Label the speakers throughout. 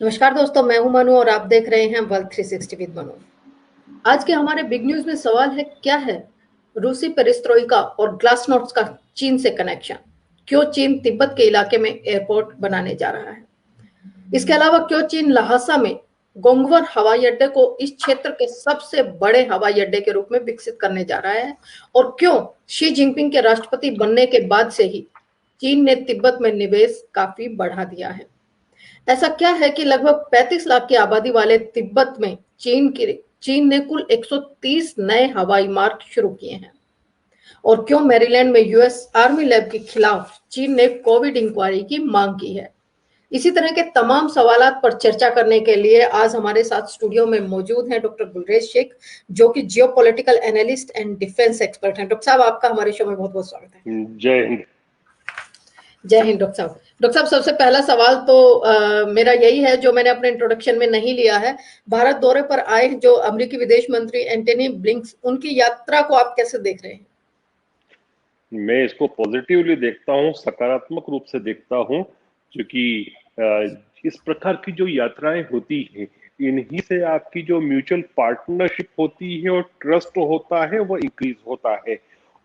Speaker 1: नमस्कार दोस्तों, मैं हूं मनु और आप देख रहे हैं वर्ल्ड 360 विद मनु। आज के हमारे बिग न्यूज में सवाल है, क्या है रूसी पेरिस्ट्रोइका और ग्लासनोस्ट का चीन से कनेक्शन? क्यों चीन तिब्बत के इलाके में एयरपोर्ट बनाने जा रहा है? इसके अलावा क्यों चीन लहासा में गोंगवर हवाई अड्डे को इस क्षेत्र के सबसे बड़े हवाई अड्डे के रूप में विकसित करने जा रहा है? और क्यों शी जिनपिंग के राष्ट्रपति बनने के बाद से ही चीन ने तिब्बत में निवेश काफी बढ़ा दिया है? ऐसा क्या है कि लगभग 35 लाख की आबादी वाले तिब्बत में चीन ने कुल 130 नए हवाई मार्ग शुरू किए हैं? और क्यों मैरीलैंड में यूएस आर्मी लैब के खिलाफ चीन ने कोविड इंक्वायरी की मांग की है? इसी तरह के तमाम सवालात पर चर्चा करने के लिए आज हमारे साथ स्टूडियो में मौजूद हैं डॉक्टर गुलरेज शेख, जो कि geopolitical analyst and defence expert हैं। डॉक्टर साहब, आपका हमारे शो में बहुत बहुत स्वागत है।
Speaker 2: जय हिंद।
Speaker 1: जय हिंद। डॉक्टर साहब, सबसे पहला सवाल तो मेरा यही है, जो मैंने अपने इंट्रोडक्शन में नहीं लिया है। भारत दौरे पर आए जो अमेरिकी विदेश मंत्री एंटनी ब्लिंक्स, उनकी यात्रा को आप कैसे देख रहे हैं?
Speaker 2: मैं इसको पॉजिटिवली देखता हूँ, सकारात्मक रूप से देखता हूँ, क्योंकि इस प्रकार की जो यात्राएं होती हैं, इन्हीं से आपकी जो म्यूचुअल पार्टनरशिप होती है और ट्रस्ट होता है, वो इंक्रीज होता है।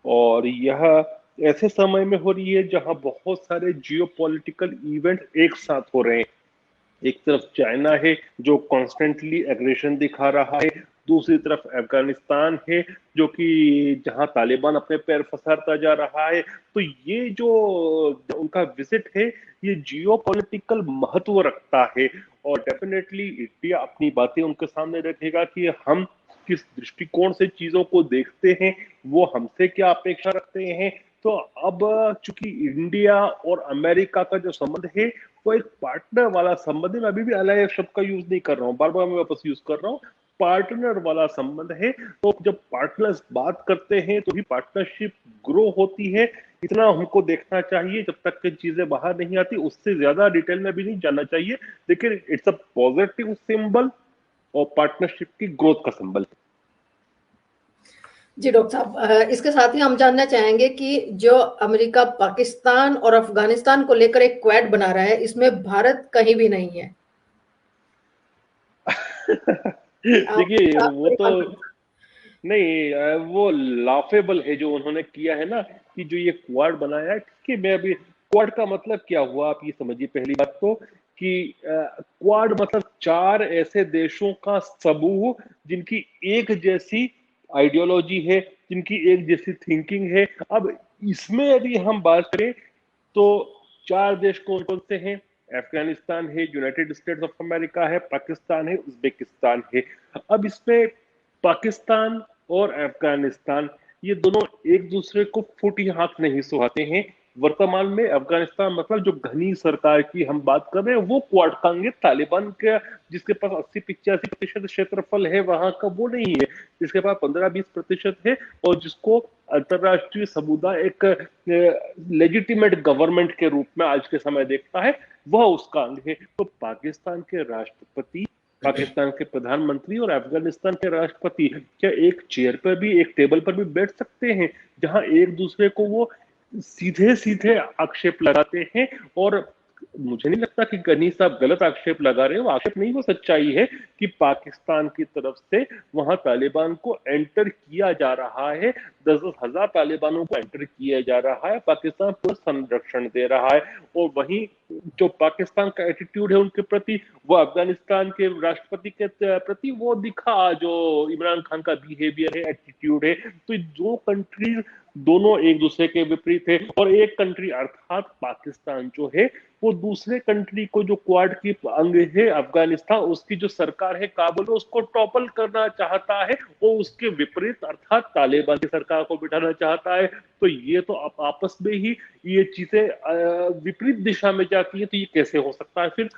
Speaker 2: और यह ऐसे समय में हो रही है जहां बहुत सारे जियोपॉलिटिकल इवेंट एक साथ हो रहे हैं। एक तरफ चाइना है जो कॉन्स्टेंटली एग्रेशन दिखा रहा है, दूसरी तरफ अफगानिस्तान है जो कि जहां तालिबान अपने पैर फंसाता जा रहा है। तो ये जो उनका विजिट है, ये जियो पॉलिटिकल महत्व रखता है। और डेफिनेटली इंडिया अपनी बातें उनके सामने रखेगा कि हम किस दृष्टिकोण से चीजों को देखते हैं, वो हमसे क्या अपेक्षा रखते हैं। तो अब चूंकि इंडिया और अमेरिका का जो संबंध है वो एक पार्टनर वाला संबंध है, मैं अभी भी अलायंस शब्द का यूज नहीं कर रहा हूँ, बार बार मैं वापस यूज कर रहा हूँ, पार्टनर वाला संबंध है। तो जब पार्टनर्स बात करते हैं तो भी पार्टनरशिप ग्रो होती है। इतना हमको देखना चाहिए, जब तक की चीजें बाहर नहीं आती उससे ज्यादा डिटेल में भी नहीं जानना चाहिए, लेकिन इट्स अ पॉजिटिव सिंबल और पार्टनरशिप की ग्रोथ का सिंबल।
Speaker 1: जी डॉक्टर साहब, इसके साथ ही हम जानना चाहेंगे कि जो अमेरिका पाकिस्तान और अफगानिस्तान को लेकर एक क्वाड बना रहा है, इसमें भारत कहीं भी नहीं है।
Speaker 2: देखिए, वो तो
Speaker 1: आप-
Speaker 2: नहीं, वो लाफेबल है जो उन्होंने किया है ना, कि जो ये क्वाड बनाया है। ठीक है, मैं अभी क्वाड का मतलब क्या हुआ आप ये समझिए। पहली बात तो कि क्वाड मतलब चार ऐसे देशों का समूह जिनकी एक जैसी आइडियोलॉजी है, जिनकी एक जैसी थिंकिंग है। अब इसमें यदि हम बात करें तो चार देश कौन कौन से हैं? अफगानिस्तान है, यूनाइटेड स्टेट्स ऑफ अमेरिका है, पाकिस्तान है, उज्बेकिस्तान है। अब इसमें पाकिस्तान और अफगानिस्तान, ये दोनों एक दूसरे को फूटी हाथ नहीं सुहाते हैं। वर्तमान में अफगानिस्तान मतलब जो घनी सरकार की हम बात कर रहे हैं, वो क्वाड खांगे तालिबान के, जिसके पास 80-85% क्षेत्रफल है, वहां का वो नहीं है। जिसके पास 15-20% है और जिसको अंतरराष्ट्रीय समुदाय एक लेजिटिमेट गवर्नमेंट के रूप में आज के समय देखता है, वह उसका अंग है। तो पाकिस्तान के राष्ट्रपति, पाकिस्तान के प्रधानमंत्री और अफगानिस्तान के राष्ट्रपति क्या एक चेयर पर भी, एक टेबल पर भी बैठ सकते हैं, जहां एक दूसरे को वो सीधे सीधे आक्षेप लगाते हैं? और मुझे नहीं लगता कि गनी साहब गलत आक्षेप लगा रहे हो, आक्षेप नहीं, वो सच्चाई है कि पाकिस्तान की तरफ से वहां तालिबान को एंटर किया जा रहा है। 10-10 हजार तालिबानों को एंटर किया जा रहा है, पाकिस्तान पूरा संरक्षण दे रहा है। और वहीं जो पाकिस्तान का एटीट्यूड है उनके प्रति, वो अफगानिस्तान के राष्ट्रपति के प्रति वो दिखा जो इमरान खान का बिहेवियर है, एटीट्यूड है। तो दो कंट्रीज दोनों एक दूसरे के विपरीत है। और एक कंट्री अर्थात पाकिस्तान जो है, वो दूसरे कंट्री को, जो क्वाड की अंग है अफगानिस्तान, उसकी जो सरकार है काबुल, उसको टॉपल करना चाहता है। वो उसके विपरीत अर्थात तालिबान की सरकार को बिठाना चाहता है। तो ये तो आपस में ही ये चीजें विपरीत दिशा में जाती है। तो ये कैसे हो सकता है? फिर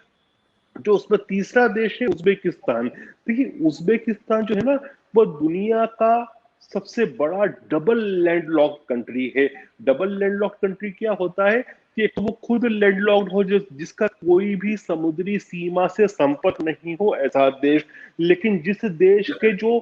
Speaker 2: जो उसमें तीसरा देश है उज्बेकिस्तान, देखिए उज्बेकिस्तान जो है ना, वो दुनिया का सबसे बड़ा डबल लैंडलॉक्ड कंट्री है। डबल लैंडलॉक्ड कंट्री क्या होता है कि एक तो वो खुद लैंडलॉक्ड हो, जिसका कोई भी समुद्री सीमा से संपर्क नहीं हो, ऐसा देश। लेकिन जिस देश के जो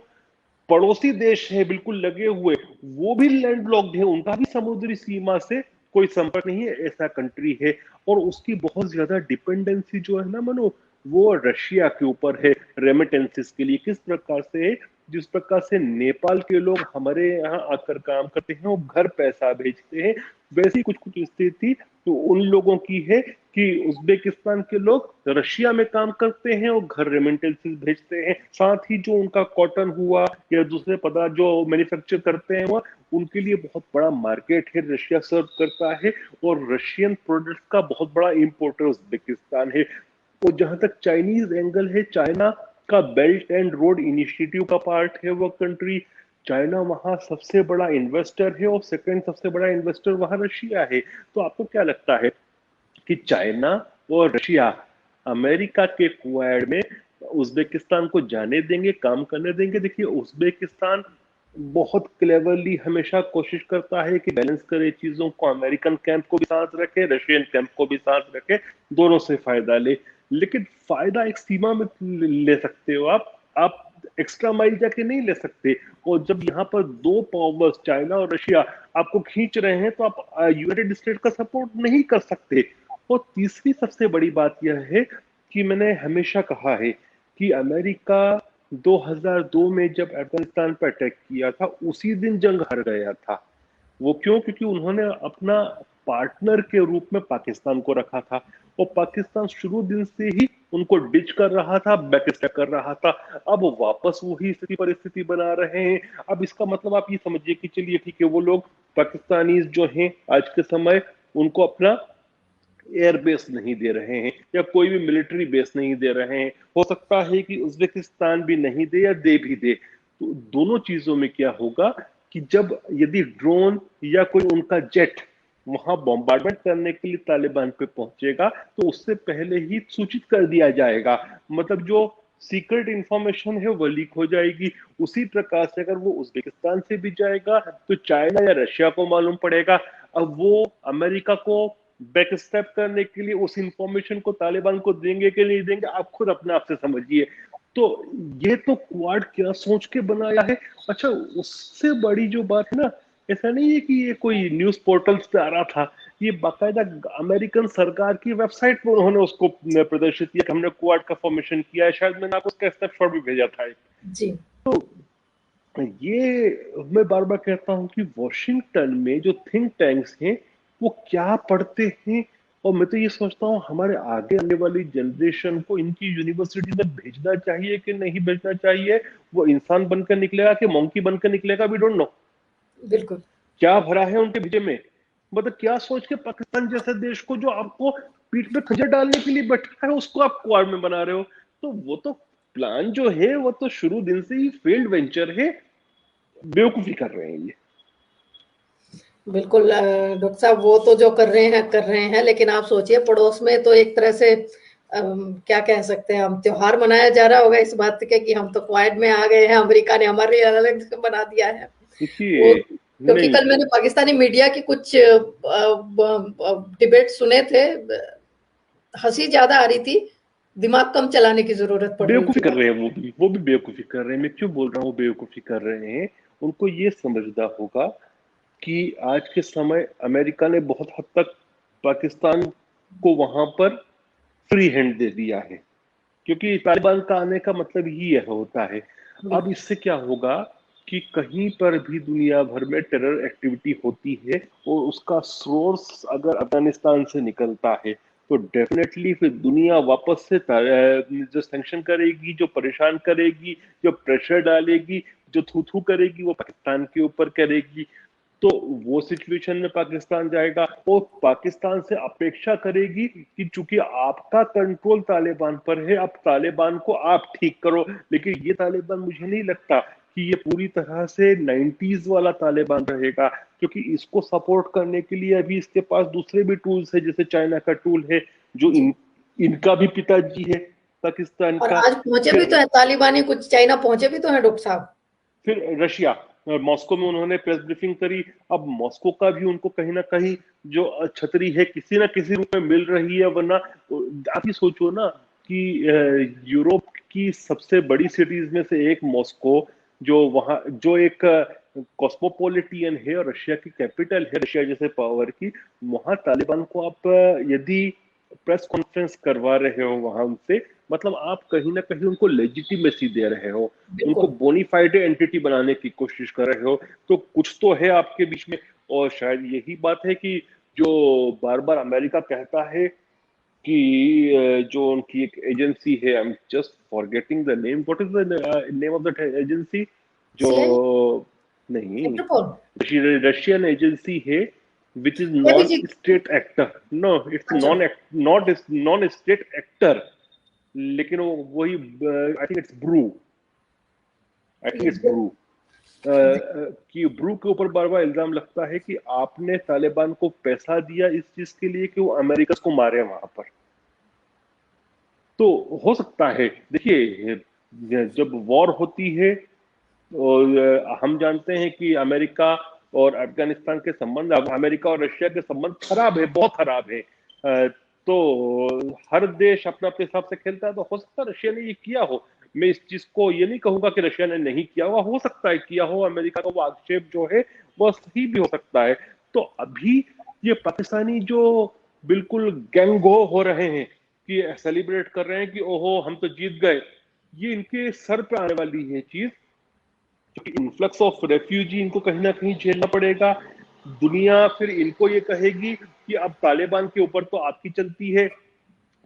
Speaker 2: पड़ोसी देश है बिल्कुल लगे हुए, वो भी लैंडलॉक्ड है, उनका भी समुद्री सीमा से कोई संपर्क नहीं है, ऐसा कंट्री है। और उसकी बहुत ज्यादा डिपेंडेंसी जो है ना मनो, वो रशिया के ऊपर है रेमिटेंसेस के लिए। किस प्रकार से है? जिस प्रकार से नेपाल के लोग हमारे यहाँ आकर काम करते हैं, वो घर पैसा भेजते हैं, वैसी कुछ कुछ स्थिति तो उन लोगों की है कि उज्बेकिस्तान के लोग रशिया में काम करते हैं और घर रेमिटेंसेस भेजते हैं। साथ ही जो उनका कॉटन हुआ या दूसरे पदार्थ जो मैन्युफैक्चर करते हैं वो उनके लिए बहुत बड़ा मार्केट है, रशिया सर्व करता है। और रशियन प्रोडक्ट्स का बहुत बड़ा इंपोर्टर उज्बेकिस्तान है। और जहां तक चाइनीज एंगल है, चाइना का बेल्ट एंड रोड इनिशिएटिव का पार्ट है वो कंट्री। चाइना वहां सबसे बड़ा इन्वेस्टर है और सेकंड सबसे बड़ा इन्वेस्टर वहां रशिया है। तो आपको क्या लगता है कि चाइना और रशिया अमेरिका के क्वाड में उज्बेकिस्तान को जाने देंगे, काम करने देंगे? देखिए, उज्बेकिस्तान बहुत क्लेवरली हमेशा कोशिश करता है कि बैलेंस करे चीजों को, अमेरिकन कैंप को भी साथ रखे, रशियन कैंप को भी साथ रखे, दोनों से फायदा ले। लेकिन फायदा एक सीमा में ले सकते हो आप एक्स्ट्रा माइल जाके नहीं ले सकते। और जब यहाँ पर दो पावर्स चाइना और रशिया आपको खींच रहे हैं तो आप यूनाइटेड स्टेट का सपोर्ट नहीं कर सकते। और तीसरी सबसे बड़ी बात यह है कि मैंने हमेशा कहा है कि अमेरिका 2002 में जब अफगानिस्तान पर अटैक किया था उसी दिन जंग हार गया था। वो क्यों? क्योंकि उन्होंने अपना पार्टनर के रूप में पाकिस्तान को रखा था और पाकिस्तान शुरू दिन से ही उनको डिच कर रहा था, बैकस्टैप कर रहा था। अब वापस वही स्थिति परिस्थिति बना रहे हैं। अब इसका मतलब आप ये समझिए कि चलिए ठीक है, वो लोग पाकिस्तानी जो हैं आज के समय उनको अपना एयर बेस नहीं दे रहे हैं या कोई भी मिलिट्री बेस नहीं दे रहे हैं। हो सकता है कि उज्बेकिस्तान भी नहीं दे या दे भी दे। तो दोनों चीजों में क्या होगा कि जब यदि ड्रोन या कोई उनका जेट वहां बॉम्बार्डमेंट करने के लिए तालिबान पे पहुंचेगा तो उससे पहले ही सूचित कर दिया जाएगा। मतलब जो सीक्रेट इंफॉर्मेशन है वो लीक हो जाएगी। उसी प्रकार से अगर वो उज्बेकिस्तान से भी जाएगा तो चाइना या रशिया को मालूम पड़ेगा। अब वो अमेरिका को बैक स्टेप करने के लिए उस इंफॉर्मेशन को तालिबान को देंगे कि नहीं देंगे, आप खुद अपने आप से समझिए। तो ये तो क्वाड क्या सोच के बनाया है। अच्छा, उससे बड़ी जो बात है ना, ऐसा नहीं है कि ये कोई न्यूज पोर्टल्स पे आ रहा था, ये बाकायदा अमेरिकन सरकार की वेबसाइट पर उन्होंने उसको प्रदर्शित किया कि हमने क्वाड का फॉर्मेशन किया है। शायद मैंने आपको उसका स्नैपशॉट भी भेजा था।
Speaker 1: जी।
Speaker 2: तो ये मैं बार बार कहता हूं कि वॉशिंगटन में जो थिंक टैंक्स हैं वो क्या पढ़ते हैं। और मैं तो ये सोचता हूँ हमारे आगे आने वाली जनरेशन को इनकी यूनिवर्सिटी में भेजना चाहिए कि नहीं भेजना चाहिए। वो इंसान बनकर निकलेगा कि मंकी बनकर निकलेगा, वी डोंट नो।
Speaker 1: बिल्कुल।
Speaker 2: क्या भरा है उनके भेजे में? मतलब क्या सोच के पाकिस्तान जैसे देश को जो आपको पीठ पे खंजर डालने के लिए बैठा है उसको आप क्वाड में बना रहे हो। तो वो तो प्लान जो है वो तो शुरू दिन से ही फेल्ड वेंचर है। बेवकूफी कर रहे हैं ये।
Speaker 1: बिल्कुल डॉक्टर साहब, वो तो जो कर रहे हैं, लेकिन आप सोचिए पड़ोस में तो एक तरह से क्या कह सकते हैं, हम त्योहार मनाया जा रहा होगा इस बात के कि हम तो क्वाड में आ गए हैं, अमेरिका ने हमारे लिए अलग बना दिया है। वो
Speaker 2: देखिए,
Speaker 1: क्योंकि
Speaker 2: नहीं,
Speaker 1: कल मैंने पाकिस्तानी मीडिया की कुछ डिबेट सुने थे, हंसी ज्यादा आ रही थी, दिमाग कम चलाने की जरूरत पड़ रही
Speaker 2: बेवकूफी
Speaker 1: थी।
Speaker 2: कर रहे हैं वो भी बेवकूफी कर रहे हैं। मैं क्यों बोल रहा हूँ बेवकूफी कर रहे हैं? उनको ये समझना होगा कि आज के समय अमेरिका ने बहुत हद तक पाकिस्तान को वहां पर फ्री हैंड दे दिया है, क्योंकि तालिबान का आने का मतलब ही यह होता है। अब इससे क्या होगा कि कहीं पर भी दुनिया भर में टेरर एक्टिविटी होती है और उसका सोर्स अगर अफगानिस्तान से निकलता है तो डेफिनेटली फिर दुनिया वापस से जो सैंक्शन करेगी, जो परेशान करेगी, जो प्रेशर डालेगी, जो थू थू करेगी वो पाकिस्तान के ऊपर करेगी। तो वो सिचुएशन में पाकिस्तान जाएगा और पाकिस्तान से अपेक्षा करेगी कि चूंकि आपका कंट्रोल तालिबान पर है, अब तालिबान को आप ठीक करो। लेकिन ये तालिबान मुझे नहीं लगता कि ये पूरी तरह से 90s वाला तालिबान रहेगा, क्योंकि इसको सपोर्ट करने के लिए अभी इसके पास दूसरे भी टूल्स है, जैसे चाइना का टूल है जो
Speaker 1: जी।
Speaker 2: इनका भी पिताजी है पाकिस्तान
Speaker 1: और
Speaker 2: का।
Speaker 1: आज पहुंचे भी तो
Speaker 2: फिर
Speaker 1: है तालिबानी, कुछ चाइना पहुंचे भी तो है डॉक्टर साहब।
Speaker 2: फिर रशिया, मॉस्को में उन्होंने प्रेस ब्रीफिंग करी। अब मॉस्को का भी उनको कहीं ना कहीं जो छतरी है किसी ना किसी रूप में मिल रही है। वरना आप ही सोचो ना कि यूरोप की सबसे बड़ी सिटीज में से एक मॉस्को, जो वहां जो एक कॉस्मोपॉलिटियन है और रशिया की कैपिटल है रशिया जैसे पावर की, वहां तालिबान को आप यदि प्रेस कॉन्फ्रेंस करवा रहे हो वहां उनसे, मतलब आप कहीं ना कहीं उनको लेजिटिमेसी दे रहे हो, उनको
Speaker 1: बिल्कुल।
Speaker 2: बोनीफाइड एंटिटी बनाने की कोशिश कर रहे हो। तो कुछ तो है आपके बीच में। और शायद यही बात है कि जो बार बार अमेरिका कहता है कि जो उनकी एक एजेंसी है, I am just forgetting the name, what is the name of that agency, जो
Speaker 1: सीआईए,
Speaker 2: नहीं,
Speaker 1: इंटरपोल,
Speaker 2: रशियन एजेंसी है विच इज नॉन
Speaker 1: केबीजी।
Speaker 2: State actor. नो, इट्स
Speaker 1: अच्छा।
Speaker 2: नॉन स्टेट एक्टर, लेकिन वो वही, आई थिंक इट्स ब्रू, आई थिंक इट्स ब्रू, कि ब्रू के ऊपर बार बार इल्जाम लगता है कि आपने तालिबान को पैसा दिया इस चीज के लिए कि वो अमेरिका को मारे वहां पर। तो हो सकता है, देखिए, जब वॉर होती है, और हम जानते हैं कि अमेरिका और अफगानिस्तान के संबंध, अब अमेरिका और रशिया के संबंध खराब है, बहुत खराब है। तो हर देश अपने अपने हिसाब से खेलता है। तो हो सकता है रशिया ने ये किया हो। मैं इस चीज को ये नहीं कहूंगा कि रशिया ने नहीं किया हुआ, हो सकता है किया हो। अमेरिका का वो आक्षेप जो है वह सही भी हो सकता है। तो अभी ये पाकिस्तानी जो बिल्कुल गैंगो हो रहे हैं, कि सेलिब्रेट कर रहे हैं कि ओहो हम तो जीत गए, ये इनके सर पे आने वाली है चीज, क्योंकि इन्फ्लक्स ऑफ रेफ्यूजी इनको कहीं ना कहीं झेलना पड़ेगा। दुनिया फिर इनको ये कहेगी कि अब तालिबान के ऊपर तो आपकी चलती है,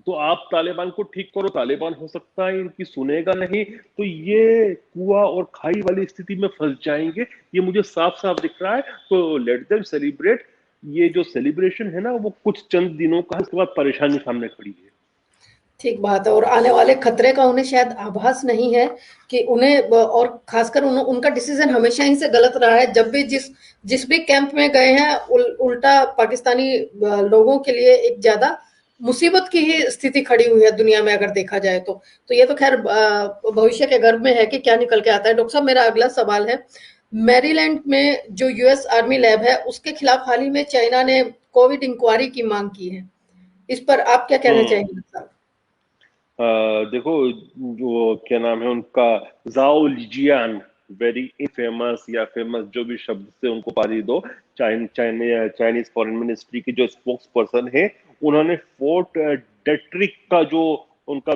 Speaker 2: तो आप तालिबान को ठीक करो। तालिबान हो सकता है इनकी सुनेगा नहीं, तो ये कुआ और खाई वाली स्थिति में फंस जाएंगे। ये मुझे साफ साफ दिख रहा है। तो लेट देम सेलिब्रेट। ये जो सेलिब्रेशन है ना, वो कुछ चंद दिनों का, उसके बाद परेशानी सामने खड़ी है।
Speaker 1: ठीक बात है, और आने वाले खतरे का उन्हें शायद आभास नहीं है कि उन्हें, और खासकर उनका डिसीजन हमेशा ही से गलत रहा है। जब भी जिस भी कैंप में गए हैं, उल्टा पाकिस्तानी लोगों के लिए एक ज्यादा मुसीबत की ही स्थिति खड़ी हुई है दुनिया में, अगर देखा जाए तो ये तो खैर भविष्य के गर्भ में है कि क्या निकल के आता है। डॉक्टर साहब, मेरा अगला सवाल है, मैरीलैंड में जो यूएस आर्मी लैब है, उसके खिलाफ हाल ही में चाइना ने कोविड इंक्वायरी की मांग की है। इस पर आप क्या कहना
Speaker 2: हम्म।
Speaker 1: चाहेंगे डॉक्टर साहब?
Speaker 2: देखो, जो क्या नाम है उनका, जाओ लिजियान, वेरी फेमस या फेमस, जो भी शब्द से उनको पारी दो, चाइनीज फॉरेन मिनिस्ट्री की जो स्पोक्स पर्सन है, उन्होंने फोर्ट डेट्रिक का जो उनका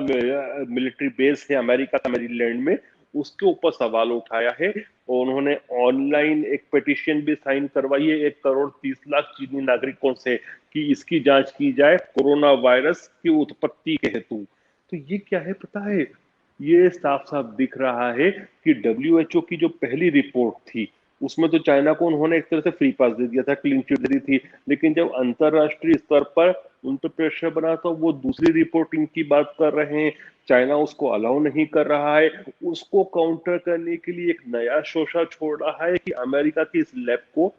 Speaker 2: मिलिट्री बेस है अमेरिका का मैरीलैंड में, उसके ऊपर सवाल उठाया है। और उन्होंने ऑनलाइन एक पिटीशन भी साइन करवाई है 1 करोड़ 30 लाख चीनी नागरिकों से, कि इसकी जांच की जाए कोरोना वायरस की उत्पत्ति के हेतु। तो ये क्या है पता है, ये साफ साफ दिख रहा है कि डब्ल्यूएचओ की जो पहली रिपोर्ट थी, उसमें तो चाइना को उन्होंने एक तरह से फ्री पास दे दिया था, क्लीन चिट दे दी थी। लेकिन जब अंतरराष्ट्रीय स्तर पर उन पर प्रेशर बना, तो वो दूसरी रिपोर्टिंग की बात कर रहे हैं। चाइना उसको अलाउ नहीं कर रहा है। उसको काउंटर करने के लिए एक नया शोषा छोड़ रहा है कि अमेरिका की इस लैब को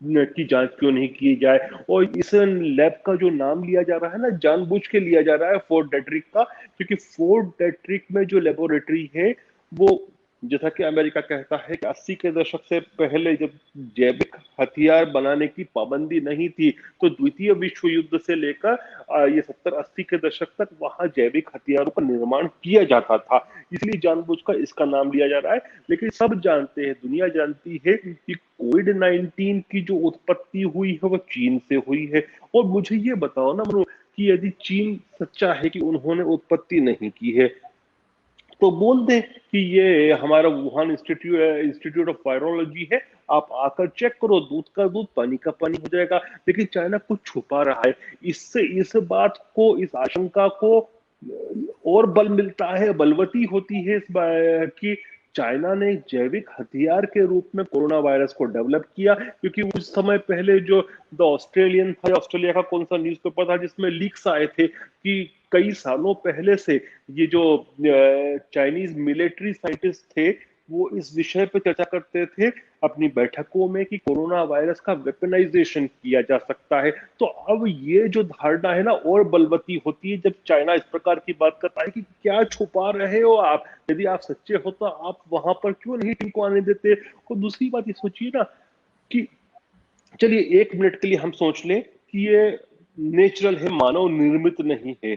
Speaker 2: की जांच क्यों नहीं की जाए। और इस लैब का जो नाम लिया जा रहा है ना, जानबूझ के लिया जा रहा है फोर्ट डेट्रिक का, क्योंकि फोर्ट डेट्रिक में जो लेबोरेटरी है, वो, जैसा कि अमेरिका कहता है कि 80 के दशक से पहले जब जैविक हथियार बनाने की पाबंदी नहीं थी, तो द्वितीय विश्व युद्ध से लेकर ये 70-80 के दशक तक वहां जैविक हथियारों का निर्माण किया जाता था। इसलिए जानबूझकर इसका नाम लिया जा रहा है। लेकिन सब जानते हैं, दुनिया जानती है कि कोविड-19 की जो उत्पत्ति हुई है वो चीन से हुई है। और मुझे ये बताओ ना मनु, कि यदि चीन सच्चा है कि उन्होंने उत्पत्ति नहीं की है, तो बोल दे कि ये हमारा वुहान इंस्टीट्यूट ऑफ वायरोलॉजी है, आप आकर चेक करो, दूध का दूध पानी का पानी हो जाएगा। लेकिन चाइना कुछ छुपा रहा है। इससे इस बात को, इस आशंका को और बल मिलता है, बलवती होती है कि चाइना ने जैविक हथियार के रूप में कोरोना वायरस को डेवलप किया। क्योंकि उस समय पहले जो द ऑस्ट्रेलियन था, ऑस्ट्रेलिया का कौन सा न्यूज़पेपर था जिसमें लीक्स आए थे कि कई सालों पहले से ये जो चाइनीज मिलिट्री साइंटिस्ट थे, वो इस विषय पर चर्चा करते थे अपनी बैठकों में कि कोरोना वायरस का वेपनाइजेशन किया जा सकता है। तो अब ये जो धारणा है ना, और बलवती होती है जब चाइना इस प्रकार की बात करता है कि क्या छुपा रहे हो आप, यदि आप सच्चे हो तो आप वहां पर क्यों नहीं टीम को आने देते। और दूसरी बात ये सोचिए ना, कि चलिए 1 मिनट के लिए हम सोच लें कि ये नेचुरल है, मानव निर्मित नहीं है,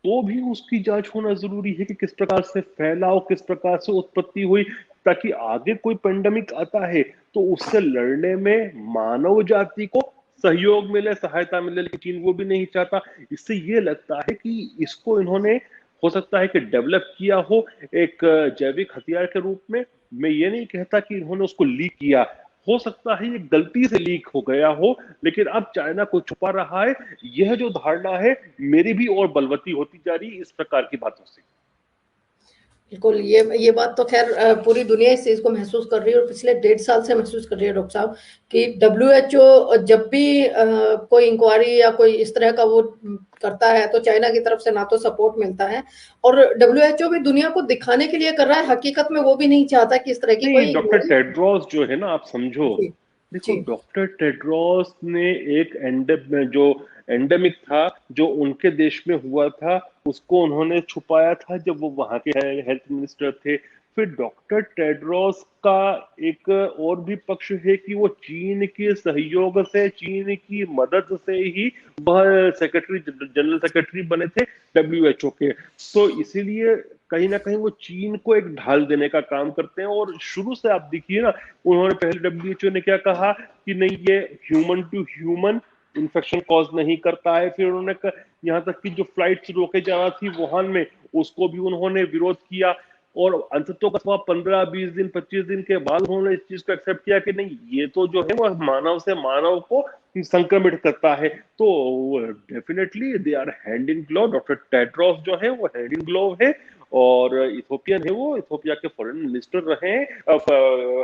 Speaker 2: तो भी उसकी जांच होना जरूरी है कि किस प्रकार से फैलाव, किस प्रकार से उत्पत्ति हुई, ताकि आगे कोई पेंडेमिक आता है तो उससे लड़ने में मानव जाति को सहयोग मिले, सहायता मिले। लेकिन चीन वो भी नहीं चाहता। इससे ये लगता है कि इसको इन्होंने हो सकता है कि डेवलप किया हो एक जैविक हथियार के रूप में। मैं ये नहीं कहता कि इन्होंने उसको लीक किया, हो सकता है ये गलती से लीक हो गया हो, लेकिन अब चाइना को छुपा रहा है। यह जो धारणा है मेरी भी और बलवती होती जा रही इस प्रकार की बातों से।
Speaker 1: बिल्कुल, ये बात तो खैर पूरी दुनिया इस चीज़ को महसूस कर रही है और पिछले 1.5 साल से महसूस कर रही है डॉक्टर साहब कि डब्ल्यूएचओ जब भी कोई इंक्वायरी या कोई इस तरह का वो करता है तो चाइना की तरफ से ना तो सपोर्ट मिलता है और डब्ल्यूएचओ भी दुनिया को दिखाने के लिए कर रहा है, हकीकत में वो भी नहीं चाहता कि इस तरह की
Speaker 2: नहीं,
Speaker 1: कोई
Speaker 2: डॉक्टर
Speaker 1: इंक्वायरी।
Speaker 2: टेड्रोस जो है ना, आप समझो,
Speaker 1: जी,
Speaker 2: देखो
Speaker 1: जी,
Speaker 2: डॉक्टर टेड्रोस ने एक जो एंडेमिक था जो उनके देश में हुआ था, उसको उन्होंने छुपाया था जब वो वहां के हेल्थ मिनिस्टर थे। फिर डॉक्टर टेड्रोस का एक और भी पक्ष है कि वो चीन के सहयोग से, चीन की मदद से ही वह जनरल सेक्रेटरी बने थे डब्ल्यूएचओ के। तो इसीलिए कहीं ना कहीं वो चीन को एक ढाल देने का काम करते हैं। और शुरू से आप देखिए ना, उन्होंने पहले डब्ल्यूएचओ ने क्या कहा कि नहीं, ये human to human infection cause नहीं करता है। फिर उन्होंने यहाँ तक कि जो फ्लाइट्स रोके जा रहा थी वुहान में, उसको भी उन्होंने विरोध किया। और अंततः 15-20 दिन 25 दिन के बाद उन्होंने इस चीज को एक्सेप्ट किया कि नहीं, ये तो जो है वो मानव से मानव को संक्रमित करता है। तो definitely they are hand in glove. Doctor Tedros जो है वो हैंड इन ग्लोव है, और इथोपियन है, वो इथोपिया के फॉरेन मिनिस्टर रहे,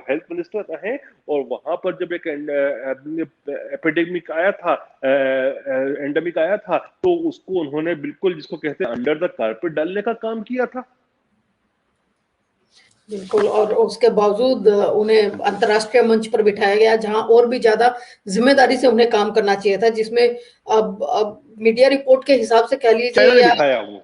Speaker 2: हेल्थ मिनिस्टर रहे। और वहां पर जब एक एपिडेमिक आया था, एंडेमिक आया था, तो उसको उन्होंने बिल्कुल जिसको कहते हैं अंडर द कारपेट डालने का काम किया था।
Speaker 1: बिल्कुल। और उसके बावजूद उन्हें अंतर्राष्ट्रीय मंच पर बिठाया गया जहां और भी ज्यादा जिम्मेदारी से उन्हें काम करना चाहिए था, जिसमें अब मीडिया रिपोर्ट के हिसाब से कह
Speaker 2: चाइना
Speaker 1: लीजिए
Speaker 2: ने
Speaker 1: या
Speaker 2: बिठाया वो।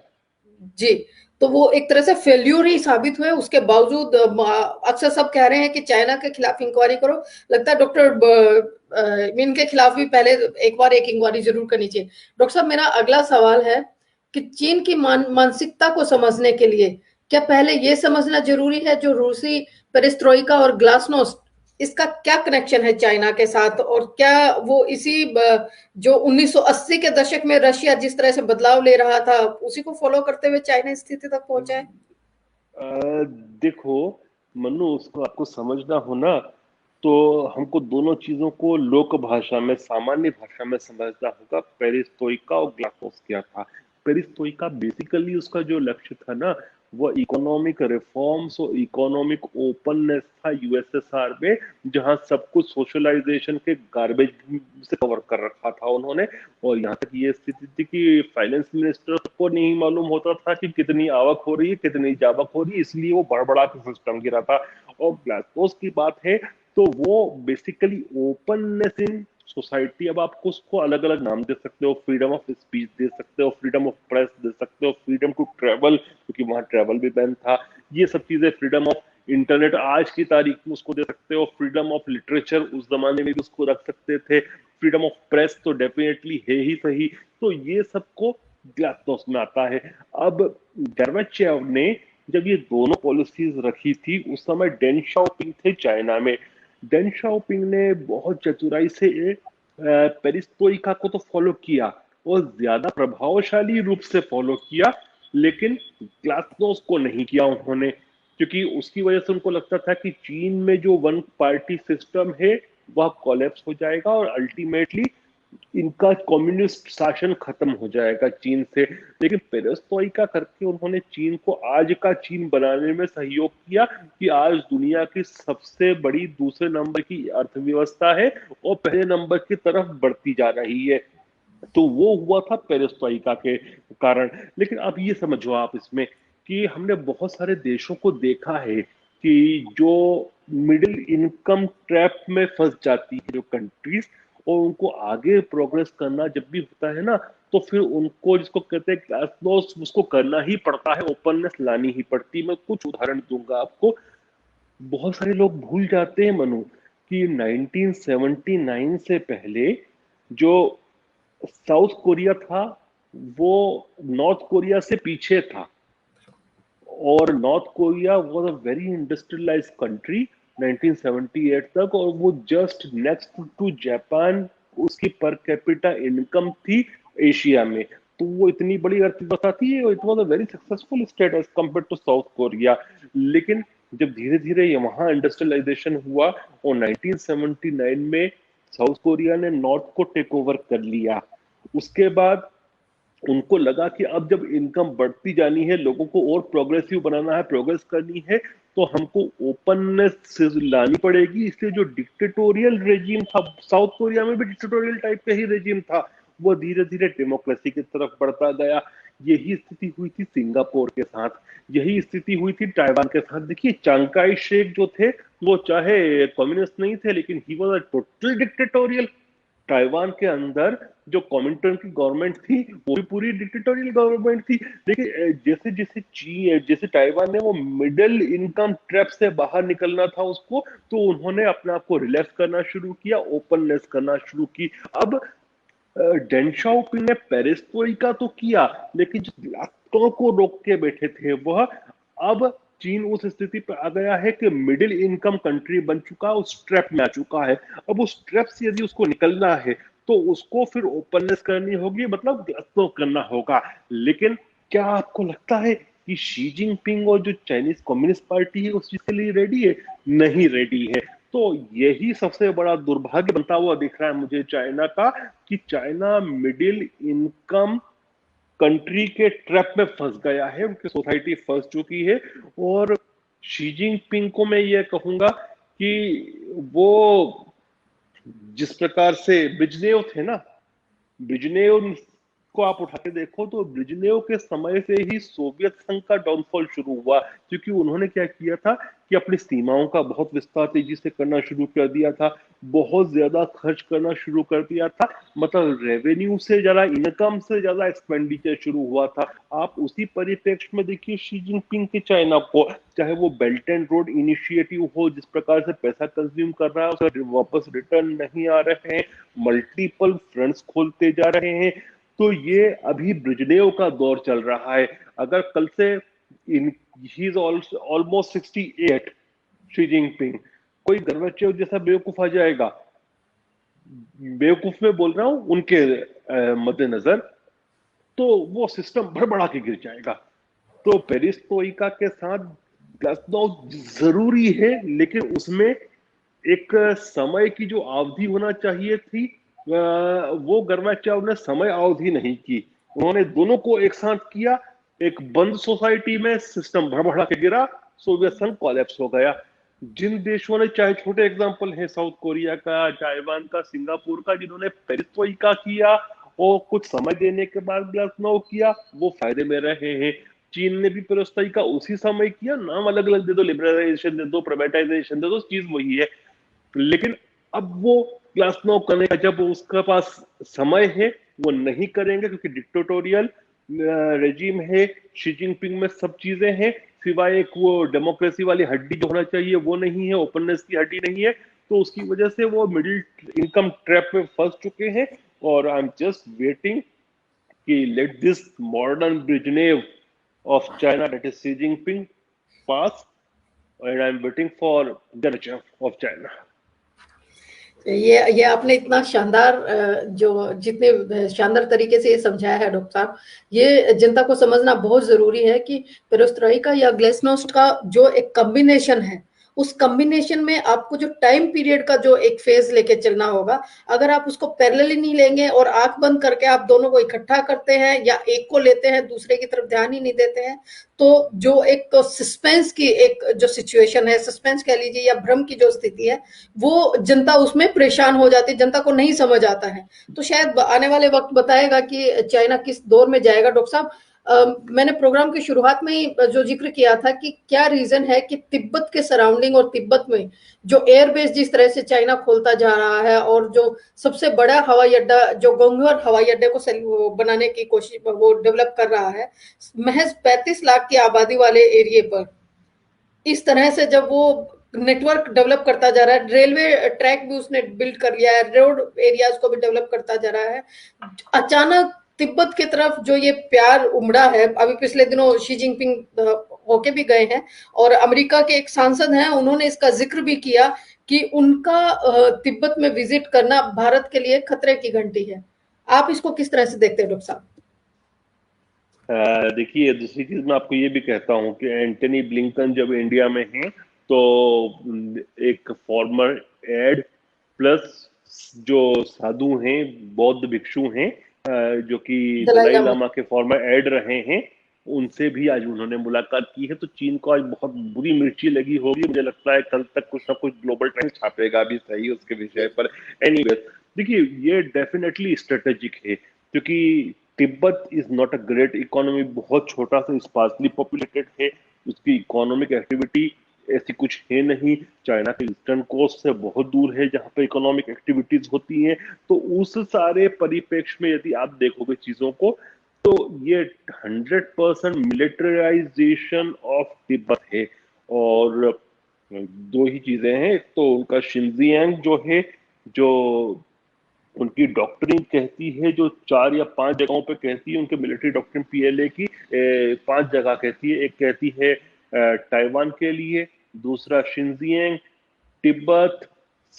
Speaker 1: जी, तो वो एक तरह से फेल्यूर ही साबित हुए। उसके बावजूद अक्सर सब कह रहे हैं कि चाइना के खिलाफ इंक्वायरी करो। लगता है डॉक्टर मिन के खिलाफ भी पहले एक बार एक इंक्वायरी जरूर करनी चाहिए। डॉक्टर साहब, मेरा अगला सवाल है कि चीन की मानसिकता को समझने के लिए क्या पहले ये समझना जरूरी है जो रूसी पेरेस्ट्रोइका और ग्लासनोस्ट, इसका क्या कनेक्शन है चाइना के साथ, और क्या वो इसी जो 1980 के दशक में रशिया जिस तरह से बदलाव ले रहा था उसी को फॉलो करते हुए चाइना इस स्थिति तक पहुंचा है?
Speaker 2: देखो मनु, उसको आपको समझना हो ना, तो हमको दोनों चीजों को लोक भाषा में, सामान्य भाषा में समझना होगा। पेरिस्टोइका और ग्लासनोस्ट क्या था। पेरिस्टोइका बेसिकली उसका जो लक्ष्य था ना, वो इकोनॉमिक रिफॉर्म्स और इकोनॉमिक ओपननेस था यूएसएसआर में, जहां सब कुछ सोशलाइजेशन के गार्बेज से कवर कर रखा था उन्होंने। और यहाँ तक ये स्थिति थी कि फाइनेंस मिनिस्टर को नहीं मालूम होता था कि कितनी आवक हो रही है, कितनी जावक हो रही है, इसलिए वो बड़बड़ा के सिस्टम गिरा था। और ग्लासगोस की बात है तो वो बेसिकली ओपननेस इन सोसाइटी। अब आपको उसको अलग अलग नाम दे सकते हो, फ्रीडम ऑफ स्पीच दे सकते हो, फ्रीडम ऑफ प्रेस दे सकते हो, फ्रीडम टू ट्रेवल, क्योंकि वहां ट्रेवल भी बैन था, ये सब चीजें, फ्रीडम ऑफ इंटरनेट आज की तारीख में उसको दे सकते हो, फ्रीडम ऑफ लिटरेचर उस जमाने में भी उसको रख सकते थे, फ्रीडम ऑफ प्रेस तो डेफिनेटली है ही सही। तो ये सबको ग्लासनोस्ट में आता है। अब गर्बाचेव ने जब ये दोनों पॉलिसीज रखी थी, उस समय डेन शाओपिंग थे चाइना में। डेन शाओपिंग ने बहुत चतुराई से पेरिस्टोइका को तो फॉलो किया, और ज्यादा प्रभावशाली रूप से फॉलो किया, लेकिन ग्लासनोस्ट को नहीं किया उन्होंने, क्योंकि उसकी वजह से उनको लगता था कि चीन में जो वन पार्टी सिस्टम है वह कोलैप्स हो जाएगा और अल्टीमेटली इनका कम्युनिस्ट शासन खत्म हो जाएगा चीन से। लेकिन पेरेस्ट्रोइका करके उन्होंने चीन को आज का चीन बनाने में सहयोग किया, कि आज दुनिया की सबसे बड़ी दूसरे नंबर की अर्थव्यवस्था है और पहले नंबर की तरफ बढ़ती जा रही है। तो वो हुआ था पेरेस्ट्रोइका के कारण। लेकिन अब ये समझो आप इसमें कि हमने बहुत सारे देशों को देखा है कि जो मिडिल इनकम ट्रैप में फंस जाती है जो कंट्रीज, और उनको आगे प्रोग्रेस करना जब भी होता है ना, तो फिर उनको जिसको कहते हैं क्लास उसको करना ही पड़ता है, ओपननेस लानी ही पड़ती है। मैं कुछ उदाहरण दूंगा आपको। बहुत सारे लोग भूल जाते हैं मनु कि 1979 से पहले जो साउथ कोरिया था वो नॉर्थ कोरिया से पीछे था, और north Korea was a very industrialised country 1978 तक, और वो जस्ट नेक्स्ट टू जापान उसकी पर कैपिटा इनकम थी एशिया में। तो वो इतनी बड़ी अर्थव्यवस्था थी, it was a very successful state as compared to South Korea. लेकिन जब धीरे धीरे वहां इंडस्ट्रियलाइजेशन हुआ और 1979 में साउथ कोरिया ने नॉर्थ को टेक ओवर कर लिया, उसके बाद उनको लगा कि अब जब इनकम बढ़ती जानी है, लोगों को और प्रोग्रेसिव बनाना है, प्रोग्रेस करनी है, तो हमको ओपननेस लानी पड़ेगी। इसलिए जो डिक्टेटोरियल रेजिम था, साउथ कोरिया में भी डिक्टेटोरियल टाइप का ही रेजिम था, वो धीरे धीरे डेमोक्रेसी की तरफ बढ़ता गया। यही स्थिति हुई थी सिंगापुर के साथ, यही स्थिति हुई थी ताइवान के साथ। देखिए चांग काई शेक जो थे, वो चाहे कम्युनिस्ट नहीं थे, लेकिन he was a total dictatorial. Taiwan के अंदर जो कॉमिंटर्न की गवर्नमेंट थी, वो भी पूरी डिक्टेटोरियल गवर्नमेंट थी। देखिए जैसे जैसे चीन, जैसे ताइवान ने वो मिडिल इनकम ट्रैप से बाहर निकलना था उसको, तो उन्होंने अपने आप को रिलैक्स करना शुरू किया, ओपननेस करना शुरू की। अब डेंग शाओपिंग ने पेरिस्ट्रोइका तो किया, लेकिन जो लाखों को रोक के बैठे थे वह, अब चीन उस स्थिति पर आ गया है कि मिडिल इनकम कंट्री बन चुका है, उस ट्रैप में आ चुका है। अब उस ट्रैप से यदि उसको निकलना है तो उसको फिर ओपननेस करनी होगी, मतलब तो करना होगा। लेकिन क्या आपको लगता है कि शी जिनपिंग और जो चाइनीज कम्युनिस्ट पार्टी है उस चीज के लिए रेडी है? नहीं रेडी है। तो यही सबसे बड़ा दुर्भाग्य बनता हुआ दिख रहा है मुझे चाइना का, कि चाइना मिडिल इनकम कंट्री के ट्रैप में फंस गया है, उनकी सोसाइटी फंस चुकी है। और शी जिनपिंग को मैं ये कहूंगा कि वो जिस प्रकार से ब्रिजनेव थे ना, ब्रिजनेव को आप उठा के देखो तो ब्रिजनेव के समय से ही सोवियत संघ का डाउनफॉल शुरू हुआ, क्योंकि उन्होंने क्या किया था कि अपनी सीमाओं का बहुत विस्तार तेजी से करना शुरू कर दिया था, बहुत ज्यादा खर्च करना शुरू कर दिया था, मतलब रेवेन्यू से ज्यादा, इनकम से ज्यादा एक्सपेंडिचर शुरू हुआ था। आप उसी परिप्रेक्ष्य में देखिए शी जिनपिंग के चाइना को, चाहे वो बेल्ट एंड रोड इनिशिएटिव हो, जिस प्रकार से पैसा कंज्यूम कर रहा है उसका वापस रिटर्न नहीं आ रहे हैं, मल्टीपल फ्रंट्स खोलते जा रहे हैं। तो ये अभी ब्रिजनेव का दौर चल रहा है। अगर कल से इन he is almost 68, Xi Jinping, कोई गर्वचेव जैसा बेवकूफ आ जाएगा, बेवकूफ में बोल रहा हूं उनके मद्देनजर, तो वो सिस्टम भड़बड़ा के गिर जाएगा। तो पेरिस्ट्रोइका के साथ ग्लासनोव जरूरी है, लेकिन उसमें एक समय की जो अवधि होना चाहिए थी, वो गर्बाचेव ने समय अवधि नहीं की। उन्होंने दोनों को एक साथ किया, एक बंद सोसाइटी में सिस्टम भड़बड़ा के गिरा, सोवियत संघ कोलैप्स हो गया। जिन देशों ने, चाहे छोटे एग्जांपल है साउथ कोरिया का, ताइवान का, सिंगापुर का, जिन्होंने पेरिस्ट्रोइका किया और कुछ समय देने के बाद ग्लासनोव किया, वो फायदे में रहे हैं। चीन ने भी पेरिस्ट्रोइका उसी समय किया, नाम अलग अलग दे दो, लिबरलाइजेशन दे दो, प्राइवेटाइजेशन दे दो, चीज वही है। लेकिन अब वो ग्लासनोव करने का जब उसके पास समय है, वो नहीं करेंगे, क्योंकि डिक्टेटोरियल रेजिम है, शी जिनपिंग में सब चीजें हैं, सिवाय एक वो डेमोक्रेसी वाली हड्डी जो होना चाहिए वो नहीं है, ओपननेस की हड्डी नहीं है। तो उसकी वजह से वो मिडिल इनकम ट्रैप में फंस चुके हैं। और आई एम जस्ट वेटिंग कि let this modern Brezhnev of China, that is Xi Jinping, pass, and I'm waiting for Gorbachev of China.
Speaker 1: ये आपने इतना शानदार, जो जितने शानदार तरीके से ये समझाया है डॉक्टर साहब, ये जनता को समझना बहुत जरूरी है कि पेरेस्ट्रोइका या ग्लेस्नोस्ट का जो एक कॉम्बिनेशन है, उस कॉम्बिनेशन में आपको जो टाइम पीरियड का जो एक फेज लेके चलना होगा, अगर आप उसको पैरेलली नहीं लेंगे और आंख बंद करके आप दोनों को इकट्ठा करते हैं या एक को लेते हैं दूसरे की तरफ ध्यान ही नहीं देते हैं, तो जो एक सस्पेंस की एक जो सिचुएशन है, सस्पेंस कह लीजिए या भ्रम की जो स्थिति है, वो जनता उसमें परेशान हो जाती है, जनता को नहीं समझ आता है। तो शायद आने वाले वक्त बताएगा कि चाइना किस दौर में जाएगा। डॉक्टर साहब, मैंने प्रोग्राम की शुरुआत में ही जो जिक्र किया था कि क्या रीजन है कि तिब्बत के सराउंडिंग और तिब्बत में जो एयरबेस जिस तरह से चाइना खोलता जा रहा है, और जो सबसे बड़ा हवाई अड्डा जो गोंगुर हवाई अड्डे को बनाने की कोशिश वो डेवलप कर रहा है, महज 35 लाख की आबादी वाले एरिया पर, इस तरह से जब वो नेटवर्क डेवलप करता जा रहा है, रेलवे ट्रैक भी उसने बिल्ड कर लिया है, रोड एरियाज को भी डेवलप करता जा रहा है, अचानक तिब्बत की तरफ जो ये प्यार उमड़ा है, अभी पिछले दिनों शी जिनपिंग होके भी गए हैं और अमेरिका के एक सांसद हैं, उन्होंने इसका जिक्र भी किया कि उनका तिब्बत में विजिट करना भारत के लिए खतरे की घंटी है। आप इसको किस तरह से देखते हैं डॉक्टर साहब?
Speaker 2: देखिए, दूसरी चीज मैं आपको ये भी कहता हूँ कि एंटनी ब्लिंकन जब इंडिया में हैं तो एक फॉर्मर एड प्लस जो साधु हैं, बौद्ध भिक्षु हैं, जो कि
Speaker 1: दलाई
Speaker 2: दलाई
Speaker 1: लामा।
Speaker 2: लामा के फॉर्मर एड रहे हैं, उनसे भी आज उन्होंने मुलाकात की है। तो चीन को आज बहुत बुरी मिर्ची लगी होगी, मुझे लगता है कल तक कुछ ना कुछ ग्लोबल टाइम्स छापेगा भी सही उसके विषय पर। एनीवे, देखिए ये डेफिनेटली स्ट्रेटेजिक है, क्योंकि Tibet is not a great economy, बहुत छोटा सा स्पार्सली पॉपुलेटेड है, उसकी इकोनॉमिक एक्टिविटी ऐसी कुछ है नहीं। चाइना के ईस्टर्न कोस्ट से बहुत दूर है जहां पे इकोनॉमिक एक्टिविटीज होती हैं। तो उस सारे परिप्रेक्ष्य में यदि आप देखोगे चीजों को, तो ये 100% मिलिटराइजेशन ऑफ तिब्बत है। और दो ही चीजें हैं, एक तो उनका शिनजियांग जो है, जो उनकी डॉक्ट्रिन कहती है, जो 4 या 5 जगहों पे कहती है, उनके मिलिट्री डॉक्ट्रिन पीएलए की 5 जगह कहती है। एक कहती है ताइवान के लिए, दूसरा Xinjiang, Tibet,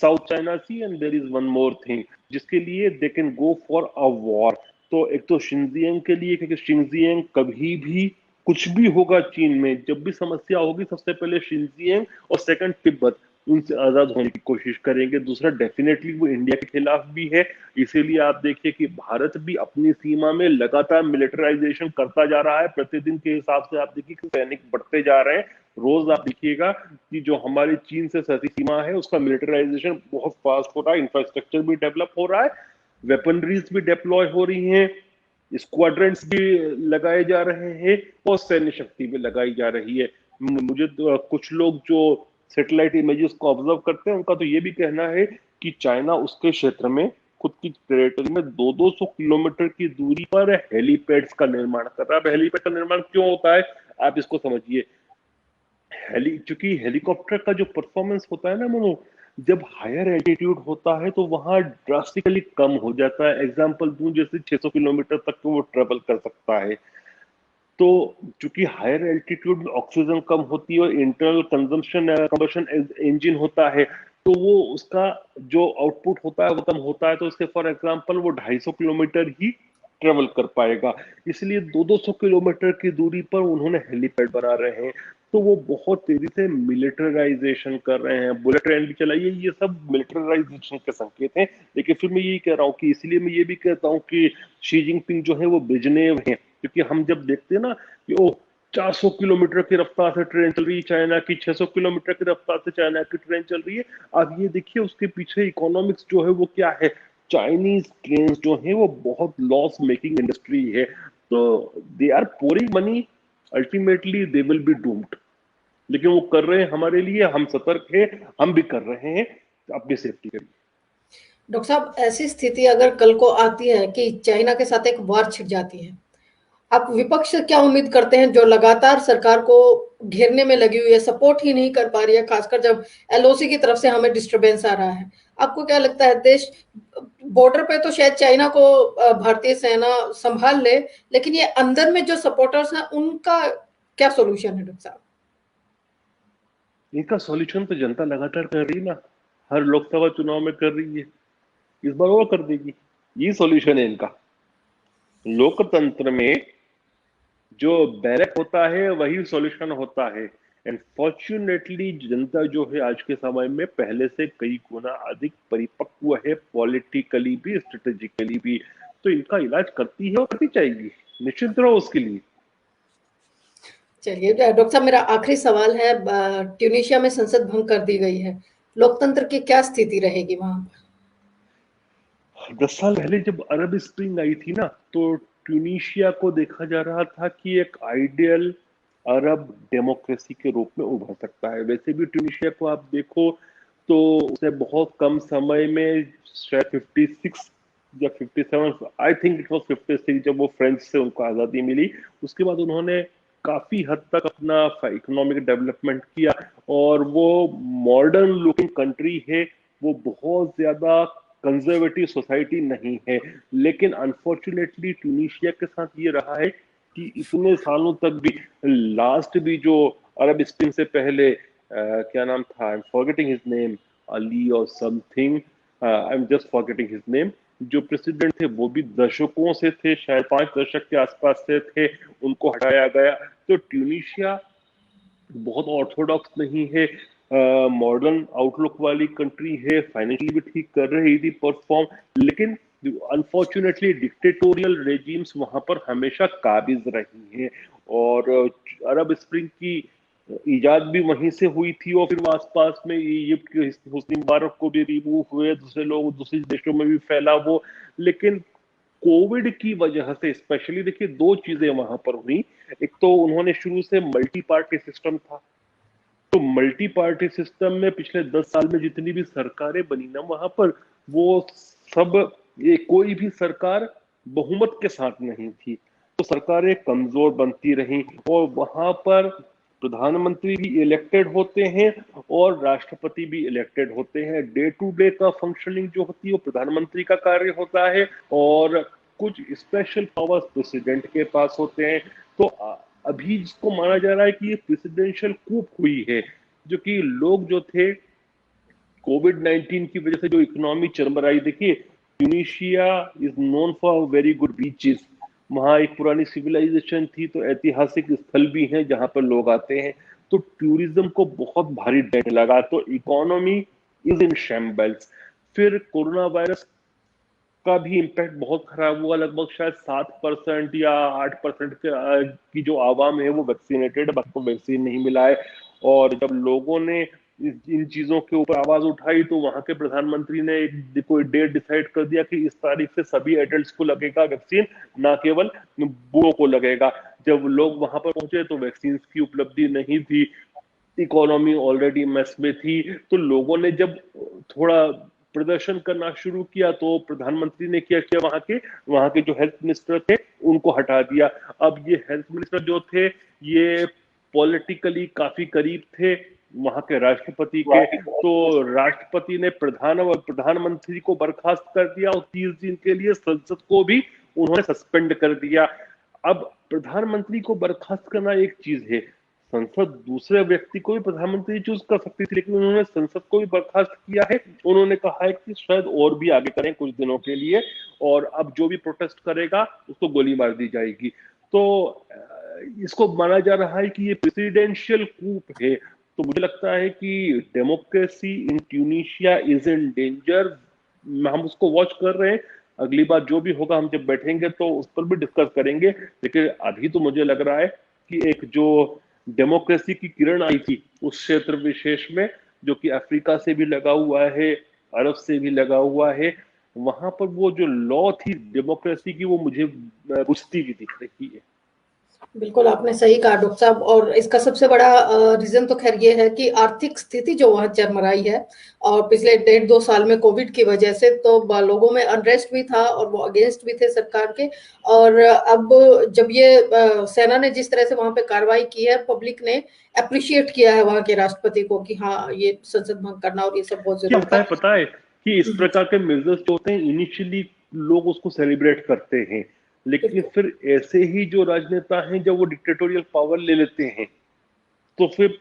Speaker 2: South China Sea, and there is one more thing जिसके लिए they can go for a war. तो एक तो शिनजियांग के लिए, क्योंकि शिनजियांग कभी भी कुछ भी होगा चीन में, जब भी समस्या होगी, सबसे पहले शिनजियांग और सेकंड तिब्बत, उनसे आजाद होने की कोशिश करेंगे। दूसरा, डेफिनेटली वो इंडिया के खिलाफ भी है। इसीलिए आप देखिए कि भारत भी अपनी सीमा में लगातार मिलिटराइजेशन करता जा रहा है। प्रतिदिन के हिसाब से आप देखिए कि सैनिक बढ़ते जा रहे हैं। रोज आप देखिएगा कि जो हमारी चीन से सटी सीमा है उसका मिलिटराइजेशन बहुत फास्ट हो रहा है, इंफ्रास्ट्रक्चर भी डेवलप हो रहा है, वेपनरीज भी डिप्लॉय हो रही हैं, स्क्वाड्रंस भी लगाए जा रहे हैं, और सैन्य शक्ति भी लगाई जा रही है। मुझे तो, कुछ लोग जो सैटेलाइट इमेजेस को ऑब्जर्व करते हैं, उनका तो ये भी कहना है कि चाइना उसके क्षेत्र में, खुद की टेरिटरी में 200-200 किलोमीटर की दूरी पर हेलीपैड्स का निर्माण कर रहा है। हेलीपैड का निर्माण क्यों होता है, आप इसको समझिए। चूंकि हेलीकॉप्टर का जो परफॉर्मेंस होता है ना मनो, जब हायर एल्टीट्यूड होता है तो वहां ड्रास्टिकली कम हो जाता है। एग्जांपल दूं, जैसे 600 किलोमीटर तक तो वो ट्रेवल कर सकता है। तो चूंकि हायर एल्टीट्यूड में ऑक्सीजन कम होती है और इंटरनल कंजम्पशन कंबशन इंजन होता है, तो वो उसका जो आउटपुट होता है वो कम होता है। तो उसके फॉर एग्जांपल वो 250 किलोमीटर ही ट्रेवल कर पाएगा। इसलिए 200-200 किलोमीटर की दूरी पर उन्होंने हेलीपैड बना रहे हैं। तो वो बहुत तेजी से मिलिटराइजेशन कर रहे हैं। बुलेट ट्रेन भी चलाइए, ये सब मिलिटराइजेशन के संकेत हैं। लेकिन फिर मैं यही कह रहा हूँ कि इसलिए मैं ये भी कहता हूँ कि शी जिनपिंग जो है वो बिजनेव है, क्योंकि हम जब देखते हैं ना कि ओ 400 किलोमीटर की रफ्तार से ट्रेन चल रही है चाइना की, 600 किलोमीटर की रफ्तार से चाइना की ट्रेन चल रही है, आप ये देखिए उसके पीछे इकोनॉमिक्स जो है वो क्या है। चाइनीज ट्रेन जो है वो बहुत लॉस मेकिंग इंडस्ट्री है। तो they are pouring money, ultimately they will be doomed. लेकिन वो कर रहे हैं हमारे लिए, हम सतर्क हैं, हम भी कर रहे हैं, अपनी सेफ्टी करिए।
Speaker 1: डॉक्टर साहब, ऐसी स्थिति अगर कल को आती है कि चाइना के साथ एक वार छिड़ जाती है, आप विपक्ष से क्या उम्मीद करते हैं, जो लगातार सरकार को घेरने में लगी हुई है, सपोर्ट ही नहीं कर पा रही है, खासकर जब एलओसी की तरफ से हमें डिस्टरबेंस आ रहा है? आपको क्या लगता है, देश बॉर्डर पे तो शायद चाइना को भारतीय सेना संभाल ले, लेकिन ये अंदर में जो सपोर्टर्स हैं उनका क्या सोल्यूशन है डॉक्टर साहब?
Speaker 2: इनका सॉल्यूशन तो जनता लगातार कर रही है ना, हर लोकसभा चुनाव में कर रही है, इस बार वो कर देगी। ये सॉल्यूशन है इनका। लोकतंत्र में जो बैरक होता है वही सॉल्यूशन होता है। एंड फॉर्चुनेटली जनता जो है आज के समय में पहले से कई गुना अधिक परिपक्व है, पॉलिटिकली भी, स्ट्रेटेजिकली भी। तो इनका इलाज करती है और करती जाएगी, निश्चिंत रहो उसके लिए।
Speaker 1: चलिए डॉक्टर साहब, मेरा आखिरी सवाल है, ट्यूनीशिया में संसद भंग कर दी गई है, लोकतंत्र की क्या स्थिति रहेगी वहां पर?
Speaker 2: 10 साल पहले जब अरब स्प्रिंग आई थी ना, तो ट्यूनीशिया को देखा जा रहा था कि एक आइडियल अरब डेमोक्रेसी के रूप में उभर सकता है। वैसे भी ट्यूनीशिया को आप देखो तो उसने बहुत कम समय में, शायद 56 या 57, आई थिंक इट वाज 56, जब वो फ्रेंच से उनको आज़ादी मिली, उसके बाद उन्होंने काफी हद तक अपना इकोनॉमिक डेवलपमेंट किया। और वो मॉडर्न लुकिंग कंट्री है, वो बहुत ज्यादा कंजर्वेटिव सोसाइटी नहीं है। लेकिन अनफॉर्चुनेटली ट्यूनीशिया के साथ ये रहा है कि इतने सालों तक भी, लास्ट भी जो अरब स्प्रिंग से पहले, क्या नाम था, I am forgetting his name, Ali और something, I am just forgetting his name, जो प्रेसिडेंट थे वो भी दशकों से थे, शायद 5 दशक के आसपास से थे, उनको हटाया गया। तो ट्यूनीशिया बहुत ऑर्थोडॉक्स नहीं है, मॉडर्न आउटलुक वाली कंट्री है, फाइनेंशियली भी ठीक कर रही थी परफॉर्म, लेकिन अनफॉर्चुनेटली डिक्टेटोरियल रेजिम्स वहां पर हमेशा काबिज रही हैं। और अरब स्प्रिंग की इजाद भी वहीं से हुई थी, और फिर आसपास में इजिप्ट के हुस्नी मुबारक को भी रिमूव हुए, दूसरे लोग दूसरे देशों में भी फैला वो। लेकिन कोविड की वजह से स्पेशली देखिए दो चीजें वहां पर हुई। एक तो उन्होंने शुरू से मल्टी पार्टी सिस्टम था, तो मल्टी पार्टी सिस्टम में पिछले 10 साल में जितनी भी सरकारें बनी ना वहां पर, वो सब, ये कोई भी सरकार बहुमत के साथ नहीं थी, तो सरकारें कमजोर बनती रहीं। और वहां पर प्रधानमंत्री भी इलेक्टेड होते हैं और राष्ट्रपति भी इलेक्टेड होते हैं। डे टू डे का फंक्शनिंग जो होती है वो प्रधानमंत्री का कार्य होता है, और कुछ स्पेशल पावर्स प्रेसिडेंट के पास होते हैं। तो अभी जिसको माना जा रहा है कि ये प्रेसिडेंशियल कूप हुई है, जो कि लोग जो थे कोविड-19 की वजह से जो इकोनॉमी चरमराई, देखिए Tunisia is known for very good beaches, वहां एक पुरानी सिविलाइजेशन थी, तो ऐतिहासिक स्थल भी हैं जहां पर लोग आते हैं, तो टूरिज्म को बहुत भारी डेट लगा, तो इकोनॉमी इज इन शैम्बल्स। फिर कोरोना वायरस का भी इम्पैक्ट बहुत खराब हुआ, लगभग शायद 7% या 8% की जो आवाम है वो वैक्सीनेटेड, बाकी को वैक्सीन नहीं मिला है। और जब लोगों ने इन चीजों के ऊपर आवाज उठाई, तो वहां के प्रधानमंत्री ने कोई डेट डिसाइड कर दिया कि इस तारीख से सभी एडल्ट्स को लगेगा वैक्सीन, ना केवल बूढ़ों को लगेगा। जब लोग वहां पर पहुंचे तो वैक्सीन की उपलब्धि नहीं थी, इकोनॉमी ऑलरेडी मेस में थी, तो लोगों ने जब थोड़ा प्रदर्शन करना शुरू किया, तो प्रधानमंत्री ने क्या किया, वहां के जो हेल्थ मिनिस्टर थे उनको हटा दिया। अब ये हेल्थ मिनिस्टर जो थे ये पॉलिटिकली काफी करीब थे वहां के राष्ट्रपति के, तो राष्ट्रपति ने प्रधानमंत्री को बर्खास्त कर दिया, और 30 दिन के लिए संसद को भी उन्होंने सस्पेंड कर दिया। अब प्रधानमंत्री को बर्खास्त करना एक चीज है, संसद दूसरे व्यक्ति को भी प्रधानमंत्री चूज कर सकती थी, लेकिन उन्होंने संसद को भी बर्खास्त किया है। उन्होंने कहा है कि शायद और भी आगे करें कुछ दिनों के लिए, और अब जो भी प्रोटेस्ट करेगा उसको गोली मार दी जाएगी। तो इसको माना जा रहा है कि ये प्रेसिडेंशियल कूप है। तो मुझे लगता है कि democracy in Tunisia is in danger. हम उसको वॉच कर रहे हैं, अगली बार जो भी होगा हम जब बैठेंगे तो उस पर भी डिस्कस करेंगे। लेकिन अभी तो मुझे लग रहा है कि एक जो डेमोक्रेसी की किरण आई थी उस क्षेत्र विशेष में, जो कि अफ्रीका से भी लगा हुआ है, अरब से भी लगा हुआ है, वहां पर वो जो लॉ थी डेमोक्रेसी की वो मुझे बुझती भी दिख रही है।
Speaker 1: बिल्कुल आपने सही कहा डॉक्टर साहब, और इसका सबसे बड़ा रीजन तो खैर ये है कि आर्थिक स्थिति जो वहां चरमराई है, और पिछले 1.5-2 साल में कोविड की वजह से तो लोगों में अनरेस्ट भी था और वो अगेंस्ट भी थे सरकार के। और अब जब ये सेना ने जिस तरह से वहां पे कार्रवाई की है, पब्लिक ने अप्रिशिएट किया है वहां के राष्ट्रपति को कि हाँ ये संसद भंग करना और ये सब बहुत
Speaker 2: क्या
Speaker 1: जरूरी
Speaker 2: होता है
Speaker 1: था।
Speaker 2: पता है कि इस प्रकार के मेजर्स जो होते हैं इनिशियली लोग उसको सेलिब्रेट करते हैं, लेकिन फिर ऐसे ही जो राजनेता हैं जब वो डिक्टेटोरियल पावर ले लेते हैं तो फिर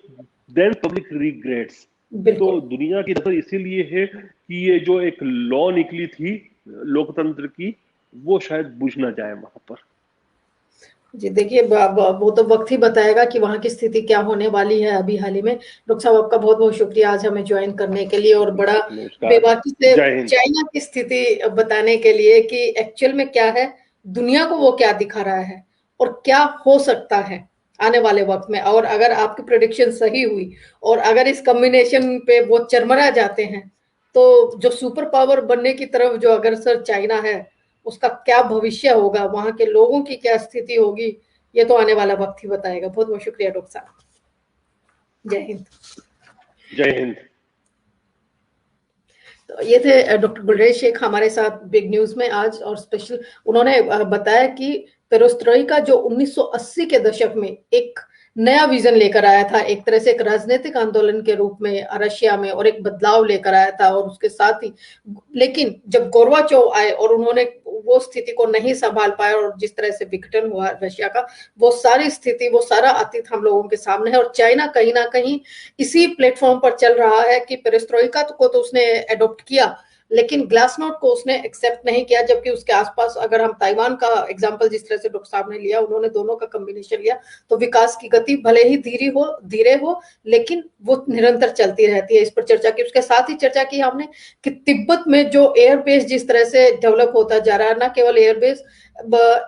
Speaker 2: देन पब्लिक रिग्रेट्स। तो दुनिया की नजर इसीलिए है कि ये जो एक लॉ निकली थी लोकतंत्र की, वो शायद बुझ ना जाए वहां पर।
Speaker 1: जी देखिए, वो तो वक्त ही बताएगा कि वहां की स्थिति क्या होने वाली है अभी हाल ही में। डॉक्टर साहब आपका बहुत बहुत शुक्रिया आज हमें ज्वाइन करने के लिए, और बड़ा बेबाकी से
Speaker 2: जय हिंद।
Speaker 1: चाइना की स्थिति बताने के लिए कि एक्चुअल में क्या है, दुनिया को वो क्या दिखा रहा है और क्या हो सकता है आने वाले वक्त में। और अगर आपकी प्रेडिक्शन सही हुई और अगर इस कॉम्बिनेशन पे वो चरमरा जाते हैं, तो जो सुपर पावर बनने की तरफ जो अग्रसर चाइना है उसका क्या भविष्य होगा, वहां के लोगों की क्या स्थिति होगी, ये तो आने वाला वक्त ही बताएगा। बहुत बहुत शुक्रिया डॉक्टर साहब। जय हिंद।
Speaker 2: जय हिंद।
Speaker 1: तो ये थे डॉक्टर गुलरेज शेख हमारे साथ बिग न्यूज में आज, और स्पेशल उन्होंने बताया कि पेरोस्ट्रोइका जो 1980 के दशक में एक नया विजन लेकर आया था, एक तरह से एक राजनीतिक आंदोलन के रूप में रशिया में, और एक बदलाव लेकर आया था, और उसके साथ ही लेकिन जब गोर्बाचोव आए और उन्होंने वो स्थिति को नहीं संभाल पाया और जिस तरह से विघटन हुआ रशिया का, वो सारी स्थिति, वो सारा अतीत हम लोगों के सामने है। और चाइना कहीं ना कहीं इसी प्लेटफॉर्म पर चल रहा है कि पेरेस्ट्रोइका को तो उसने एडॉप्ट किया, लेकिन ग्लासनोट को उसने एक्सेप्ट नहीं किया, जबकि उसके आसपास अगर हम ताइवान का एग्जांपल जिस तरह से डॉक्टर साहब ने लिया, उन्होंने दोनों का कॉम्बिनेशन लिया, तो विकास की गति भले ही धीरे हो लेकिन वो निरंतर चलती रहती है। इस पर चर्चा की। उसके साथ ही चर्चा की हमने कि तिब्बत में जो एयरबेस जिस तरह से डेवलप होता जा रहा है, ना केवल एयरबेस,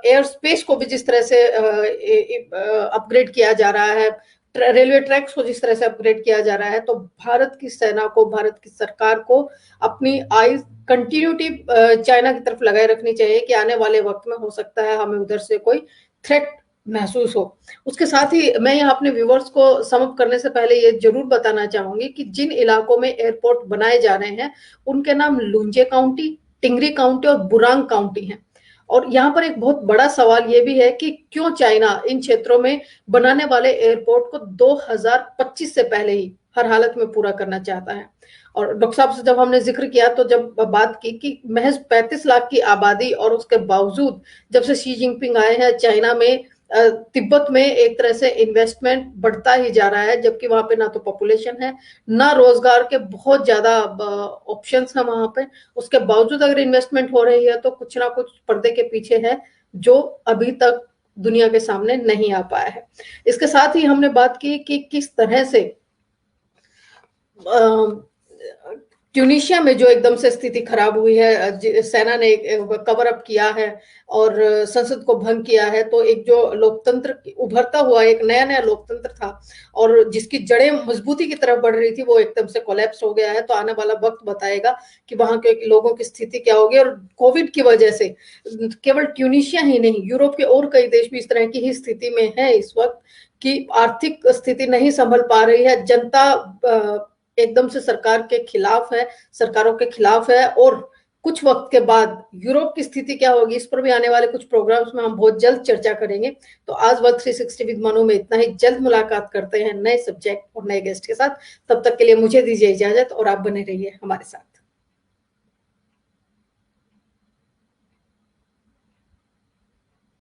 Speaker 1: एयर स्पेस को भी जिस तरह से अपग्रेड किया जा रहा है, रेलवे ट्रैक्स को जिस तरह से अपग्रेड किया जा रहा है, तो भारत की सेना को, भारत की सरकार को अपनी आई कंटिन्यूटी चाइना की तरफ लगाए रखनी चाहिए कि आने वाले वक्त में हो सकता है हमें उधर से कोई थ्रेट महसूस हो। उसके साथ ही मैं यहाँ अपने व्यूवर्स को समअप करने से पहले ये जरूर बताना चाहूंगी कि जिन इलाकों में एयरपोर्ट बनाए जा रहे हैं उनके नाम लुंजे काउंटी, टिंगरी काउंटी और बुरांग काउंटी हैं। और यहाँ पर एक बहुत बड़ा सवाल ये भी है कि क्यों चाइना इन क्षेत्रों में बनाने वाले एयरपोर्ट को 2025 से पहले ही हर हालत में पूरा करना चाहता है। और डॉक्टर साहब से जब हमने जिक्र किया तो जब बात की कि महज 35 लाख की आबादी और उसके बावजूद जब से शी जिनपिंग आए हैं चाइना में, तिब्बत में एक तरह से इन्वेस्टमेंट बढ़ता ही जा रहा है, जबकि वहां पे ना तो पॉपुलेशन है, ना रोजगार के बहुत ज्यादा ऑप्शंस हैं वहां पे। उसके बावजूद अगर इन्वेस्टमेंट हो रही है तो कुछ ना कुछ पर्दे के पीछे है जो अभी तक दुनिया के सामने नहीं आ पाया है। इसके साथ ही हमने बात की कि किस तरह से ट्यूनीशिया में जो एकदम से स्थिति खराब हुई है, सेना ने कवर अप किया है और संसद को भंग किया है, तो एक जो लोकतंत्र उभरता हुआ एक नया नया लोकतंत्र था और जिसकी जड़ें मजबूती की तरफ बढ़ रही थी, वो एकदम से कोलैप्स हो गया है। तो आने वाला वक्त बताएगा कि वहां के लोगों की स्थिति क्या होगी। और कोविड की वजह से केवल ट्यूनीशिया ही नहीं, यूरोप के और कई देश भी इस तरह की ही स्थिति में है इस वक्त कि आर्थिक स्थिति नहीं संभल पा रही है, जनता एकदम से सरकार के खिलाफ है, सरकारों के खिलाफ है। और कुछ वक्त के बाद यूरोप की स्थिति क्या होगी, इस पर भी आने वाले कुछ प्रोग्राम्स में हम बहुत जल्द चर्चा करेंगे। तो आज वर्ल्ड 360 विद मनु में इतना ही। जल्द मुलाकात करते हैं नए सब्जेक्ट और नए गेस्ट के साथ। तब तक के लिए मुझे दीजिए इजाजत और आप बने रहिए हमारे साथ।